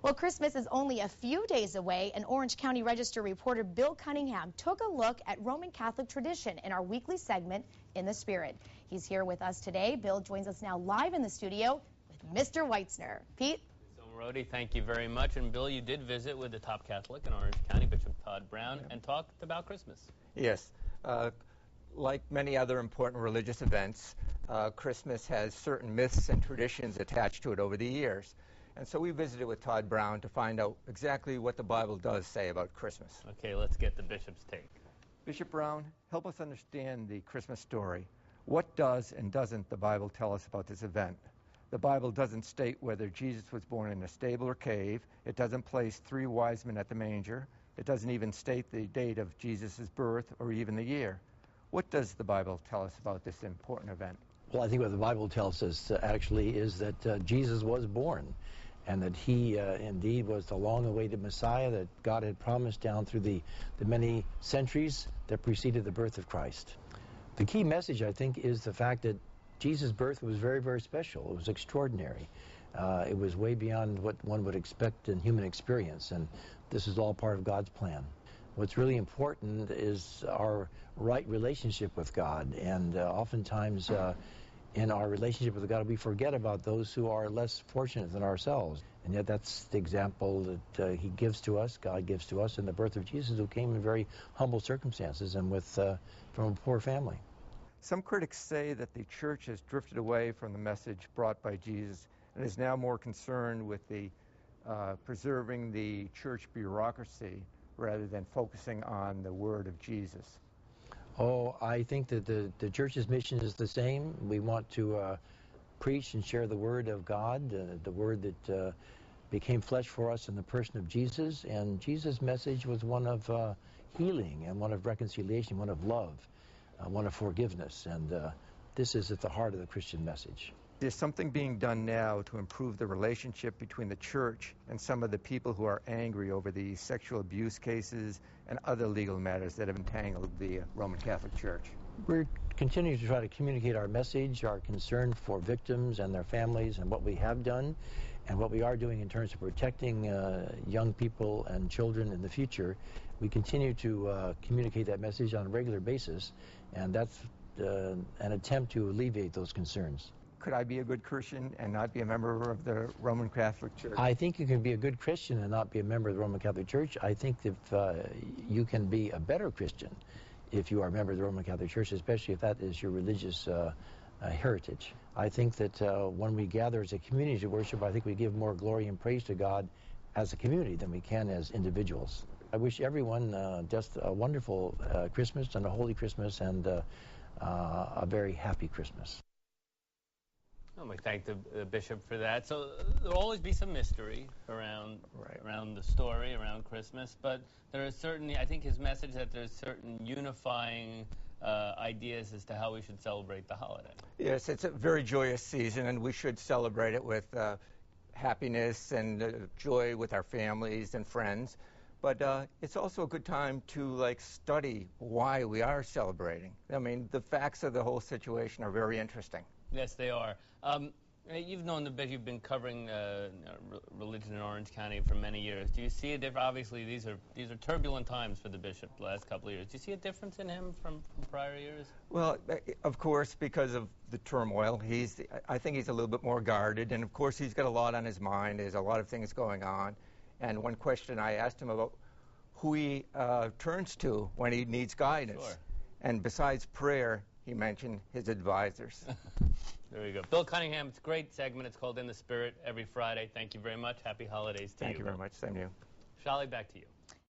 Well, Christmas is only a few days away, and Orange County Register reporter Bill Cunningham took a look at Roman Catholic tradition in our weekly segment, In the Spirit. He's here with us today. Bill joins us now live in the studio with Mr. Weitzner. Pete? So, Rhodey, thank you very much. And, Bill, you did visit with the top Catholic in Orange County, Bishop Todd Brown, and talked about Christmas. Yes. Like many other important religious events, Christmas has certain myths and traditions attached to it over the years. And so we visited with Todd Brown to find out exactly what the Bible does say about Christmas. Okay, let's get the bishop's take. Bishop Brown, help us understand the Christmas story. What does and doesn't the Bible tell us about this event? The Bible doesn't state whether Jesus was born in a stable or cave. It doesn't place 3 wise men at the manger. It doesn't even state the date of Jesus' birth or even the year. What does the Bible tell us about this important event? Well, I think what the Bible tells us actually is that Jesus was born, and that he indeed was the long-awaited Messiah that God had promised down through the many centuries that preceded the birth of Christ. The key message, I think, is the fact that Jesus' birth was very, very special. It was extraordinary. It was way beyond what one would expect in human experience, and this is all part of God's plan. What's really important is our right relationship with God, and oftentimes in our relationship with God, we forget about those who are less fortunate than ourselves. And yet that's the example that he gives to us, God gives to us, in the birth of Jesus, who came in very humble circumstances and from a poor family. Some critics say that the church has drifted away from the message brought by Jesus and is now more concerned with the preserving the church bureaucracy rather than focusing on the word of Jesus. Oh, I think that the church's mission is the same. We want to preach and share the word of God, the word that became flesh for us in the person of Jesus. And Jesus' message was one of healing and one of reconciliation, one of love, one of forgiveness. And this is at the heart of the Christian message. There's something being done now to improve the relationship between the church and some of the people who are angry over the sexual abuse cases and other legal matters that have entangled the Roman Catholic Church. We're continuing to try to communicate our message, our concern for victims and their families, and what we have done and what we are doing in terms of protecting young people and children in the future. We continue to communicate that message on a regular basis, and that's an attempt to alleviate those concerns. Could I be a good Christian and not be a member of the Roman Catholic Church? I think you can be a good Christian and not be a member of the Roman Catholic Church. I think if you can be a better Christian if you are a member of the Roman Catholic Church, especially if that is your religious heritage. I think that when we gather as a community to worship, I think we give more glory and praise to God as a community than we can as individuals. I wish everyone just a wonderful Christmas and a holy Christmas and a very happy Christmas. Well, we thank the bishop for that. So there'll always be some mystery around the story, around Christmas, but there is certainly, I think his message that there's certain unifying ideas as to how we should celebrate the holiday. Yes, it's a very joyous season, and we should celebrate it with happiness and joy with our families and friends. But it's also a good time to study why we are celebrating. I mean, the facts of the whole situation are very interesting. Yes, they are. You've known the bishop, you've been covering religion in Orange County for many years. Do you see a difference? Obviously, these are turbulent times for the bishop the last couple of years. Do you see a difference in him from prior years? Well, of course, because of the turmoil, I think he's a little bit more guarded, and of course he's got a lot on his mind. There's a lot of things going on. And one question I asked him about who he turns to when he needs guidance. Sure. And besides prayer, he mentioned his advisors. There we go. Bill Cunningham, it's a great segment. It's called In the Spirit every Friday. Thank you very much. Happy holidays to you. Thank you very much. Same to you. Shali, back to you.